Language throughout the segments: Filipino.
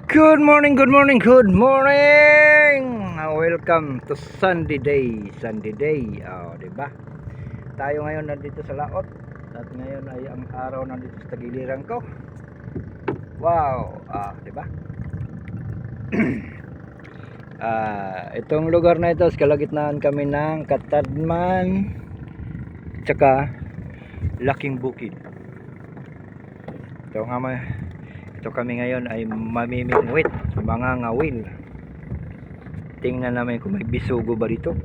Good morning, good morning, good morning. Welcome to Sunday day. Sunday day. Di ba? Tayo ngayon nandito sa Laot. At ngayon ay ang araw nandito sa tagiliran ko. Wow, di ba? Itong lugar na ito, sa kalagitnaan kami ng Katadman tsaka Laking Bukid. Ito kami ngayon ay mamimingwit, mga ngawil. Tingnan namin kung may bisugo ba dito.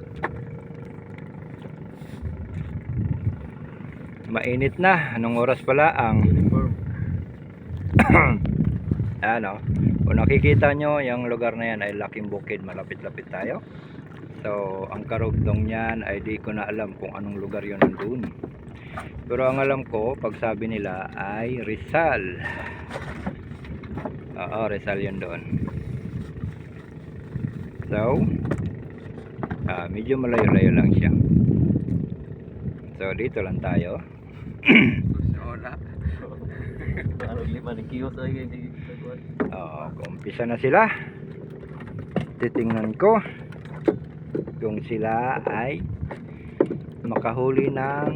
Mainit na. Anong oras pala ang ano? Kung nakikita nyo, yung lugar na yan ay Laking Bukid. Malapit-lapit tayo. So, ang karugtong niyan ay di ko na alam kung anong lugar yun nandun. Pero ang alam ko, pag sabi nila ay Rizal. Oo, Rizal yun doon. So, medyo malayo-layo lang siya. So, dito lang tayo. Wala. Parang lima ni kiyos ay Umpisa na sila. Titingnan ko kung sila ay makahuli ng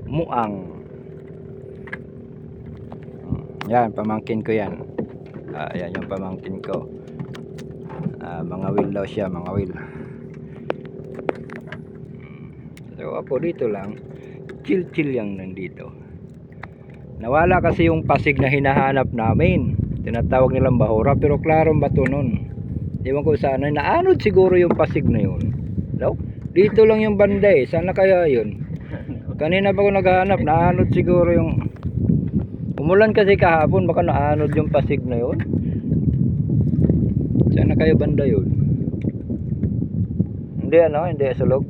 muang. Yan, pamangkin ko yan. Yan yung pamangkin ko. Mga will daw siya, mga will. So ako dito lang, chill yang nandito. Nawala kasi yung pasig na hinahanap namin. Tinatawag nilang bahura, pero klarong bato nun. Ewan ko sana, naanod siguro yung pasig na yun. No? Dito lang yung banda eh. Sana kaya yun? Kanina pa ko naghahanap, naanod siguro yung... Umulan kasi kahapon, baka naanod yung pasig na yun. Sana kayo banda yun? Hindi ano, hindi sulog.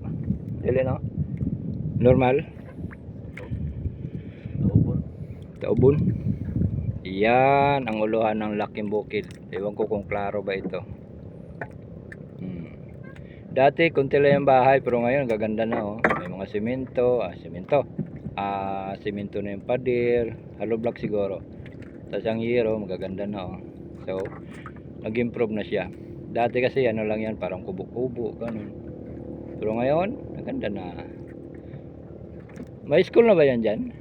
Dili no? Normal. Taubon. Yan ang uluhan ng Laking Bukid. Ewan ko kung klaro ba ito. Dati kunti lang yung bahay, pero ngayon gaganda na oh. May mga simento, simento na yung pader, hollow block siguro. Tapos ang hero, magaganda na oh. So, nag-improve na siya. Dati kasi ano lang yan, parang kubo-kubo, ganun. Pero ngayon, maganda na. May school na ba yan dyan?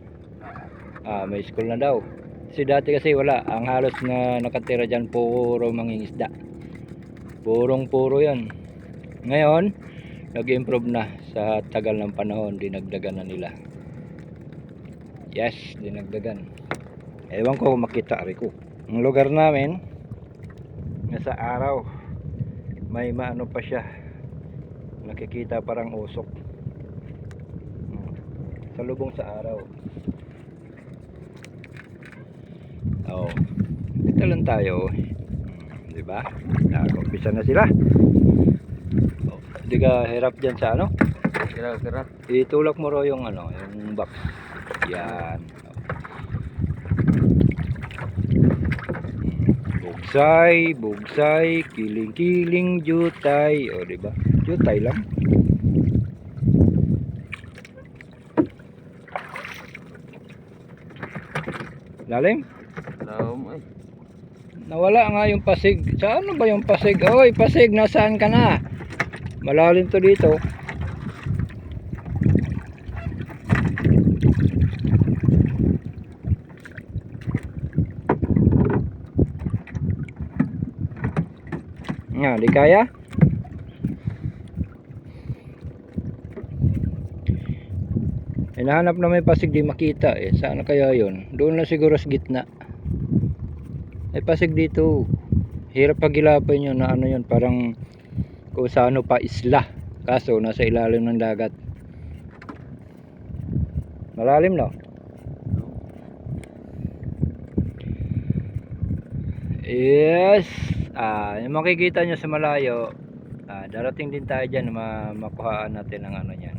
May school na daw. Kasi dati kasi wala. Ang halos na nakatira dyan, puro mangingisda. Puro yan. Ngayon, nag-improve na sa tagal ng panahon, dinagdagan na nila. Yes, dinagdagan. Ewan ko kung makita ko. Ang lugar namin, nasa araw, may maano pa siya. Nakikita parang usok. Salubong sa araw. Dito lang tayo. Diba? Umpisa na sila. Hindi ka hirap dyan sa ano? Kira-kira. Itulak mo ro yung ano, yung box. Yan. Bugsay, kiling-kiling, jutay. O, diba? Jutay lang. Lalim? Nawala nga yung pasig. Saan ba yung pasig? Oy, pasig, nasaan ka na? Malalim to dito. Nga, di kaya? Hinahanap na may pasig, di makita eh. Saan kaya yun? Doon na siguro sa gitna. May pasig dito. Hirap pagilapin yun na ano yun. Parang kung sa ano pa isla. Kaso nasa ilalim ng dagat. Malalim no? Yes. Yung makikita nyo sa malayo, darating din tayo dyan na makuhaan natin ng ano yan.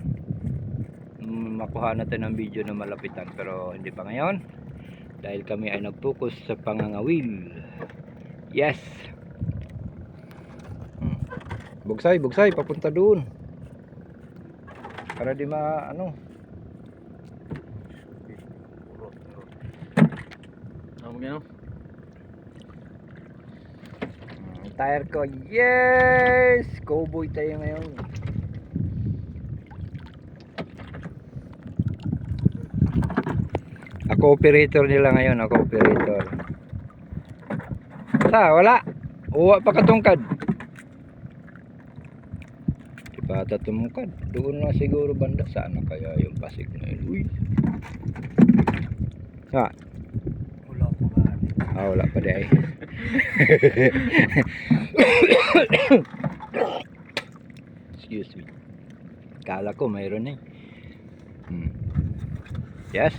Makuha natin ng video na malapitan, pero hindi pa ngayon dahil kami ay nag-focus sa pangangawil. Yes. Bugsay papunta doon para di ano. tire ko. Yes! Cowboy tayo ngayon. Ako operator nila ngayon, ako operator. Wala. Uwa pa katungkad. Di pa ata tumungkad. Doon na siguro banda. Saan na kaya yung Pasig na yun? Uy. Wala ko ba? Wala pa di ay. Excuse me. Kala ko mayroon eh. Yes.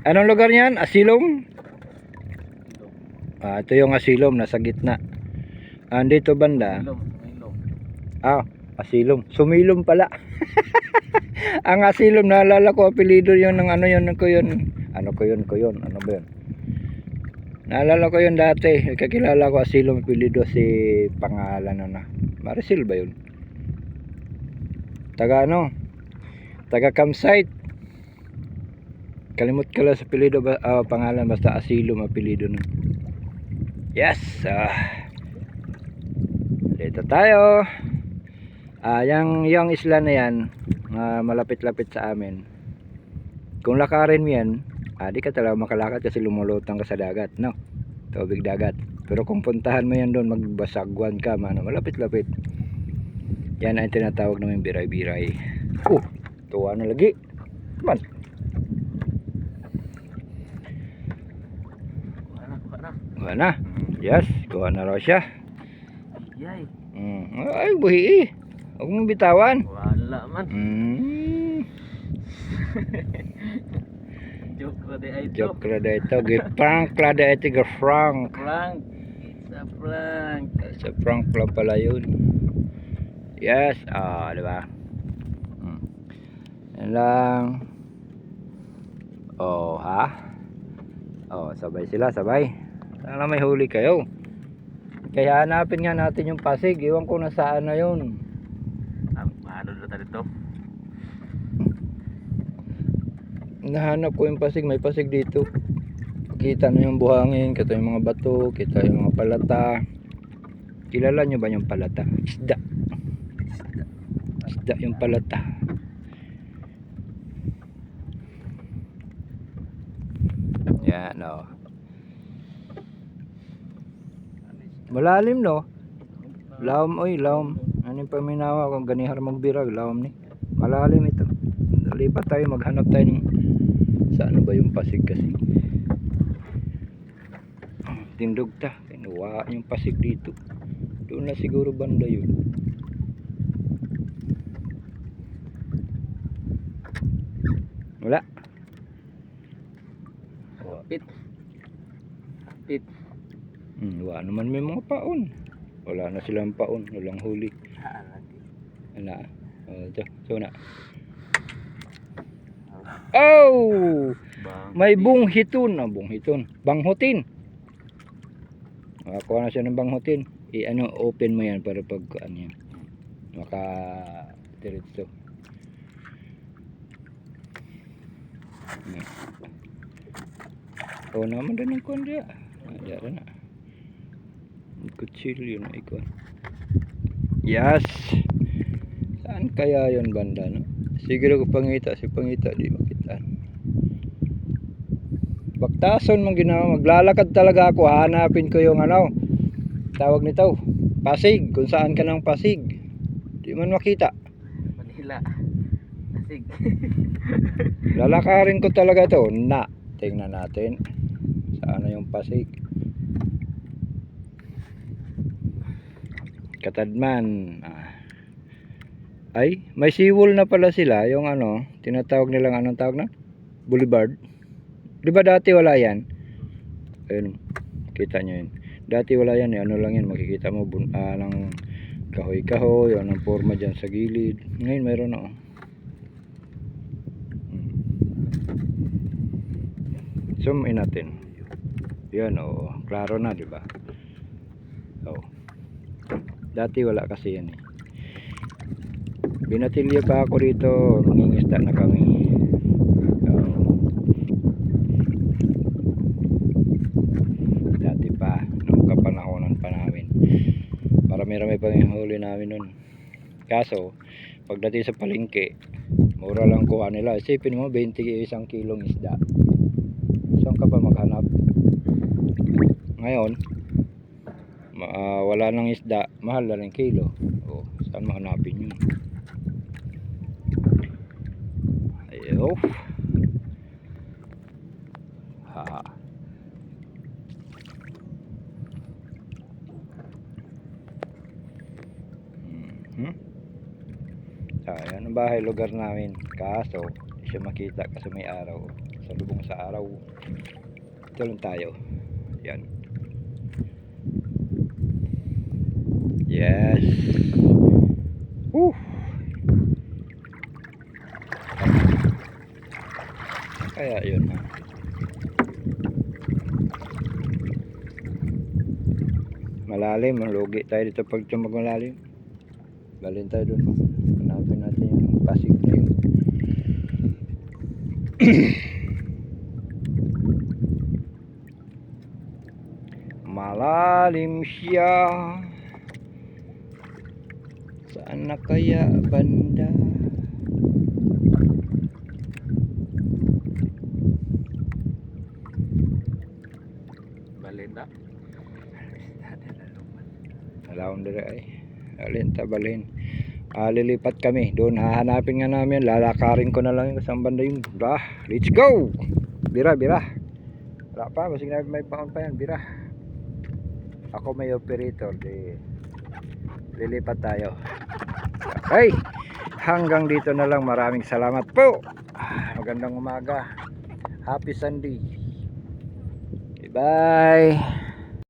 Anong lugar niyan? Asilom? Ito yung asilom, nasa gitna. Andito banda. Ilom. Asilom. Sumilom pala. Ang asilom, naalala ko, apelido yun ng ano yun ko yun. Ano ba yun? Naalala ko yun dati. Kakilala ko asilom, apelido si pangalan na. Maricel ba yun? Taga campsite. Kalimut ka lang sa apelido, pangalan, basta asilom apelido nun. Yes. Dito tayo. Yung isla na yan, malapit-lapit sa amin. Kung lakarin mo yan, di ka talaga makalakad kasi lumulutang ka sa dagat, no? Tubig dagat. Pero kung puntahan mo yan doon, magbasagwan ka, malapit-lapit. Yan ang tinatawag namin biray-biray. Tuwa na lagi. Man. Kuha na. Yes, kuha na raw siya. Yay. Ay, buhi eh. Huwag mong bitawan. Wala man. Joke ra di ay Joke ra da ito. Giprank ra da ito. Giprank. Prank. It's a prank. Sa prank pala yun. Yes. Diba? Yan lang. Sabay sila, sabay. Sana may huli kayo. Kaya hanapin nga natin yung Pasig. Iwan ko na saan na yun. Ano na tayo dito? Nahanap ko yung Pasig. May Pasig dito. Kita na yung buhangin. Kita yung mga bato. Kita yung mga palata. Kilala nyo ba yung palata? Isda yung palata. Yan o. Malalim no. Lawom lawom. Ano yung paminawa kung ganihar magbirag, lawom ni. Malalim ito. Lipat tayo, maghanap tayo ng sa ano ba yung Pasig kasi. Tindog ta. Kinuha yung Pasig dito. Doon na siguro banda yun. Wala. Pit. Wala naman may mga paon. Wala na silang paon. Walang huli. Wala. So na. May bunghiton. Bunghiton. Banghutin. Kuha na siya ng banghutin. Open mo yan para pag ano yan. Maka diretso. Naman din yung kondya. Diyan na. Kutsilyo na ikon. Yes. Saan kaya yon banda no? Siguro ko pangita, si pangita di makita. Baktason man ginawa, maglalakad talaga ako, hanapin ko yung tawag nito, Pasig, kung saan ka ng Pasig. Di man makita. Manila. Pasig. Lalakarin ko talaga to. Tingnan natin. Saan na yung Pasig? Katadman. Ay, may seawall na pala sila. Yung tinatawag nilang anong tawag na? Boulevard. Di ba dati wala yan? Ayun, kita nyo yun. Dati wala yan. Ano lang yan, makikita mo ng kahoy-kahoy. Anong forma dyan sa gilid. Ngayon mayroon na Zoom in natin. Yan klaro na, di ba? Dati wala kasi yan eh. Binatilya pa ako dito, mangingisda na kami. marami-rami pa yung huli namin nun. Kaso pagdating sa palengke, mura lang kuha nila. Isipin mo 21 kilong isda, saan ka pa maghanap? Ngayon wala nang isda, mahal na rin kilo. O saan mahanapin yun? Ayo ha. Ayan ang bahay lugar namin, kaso hindi siya makita kasi may araw. Sa lubong sa araw, ito lang tayo. Yan, yes. Kaya yun ha. Malalim, lugi tayo dito pag malalim. Balin tayo dun, hanapin natin yung pasig na yun. Malalim siya, saan na kaya banda? Balinda. Alawang dire ay alin tabalhin. Lilipat kami doon, hahanapin nga namin, lalakarin ko na lang yung isang banda yung let's go. Bira wala pa, basig na may paon pa yan. Bira, ako may operator, lilipat tayo. Okay, hanggang dito na lang. Maraming salamat po. Magandang umaga, happy Sunday, bye.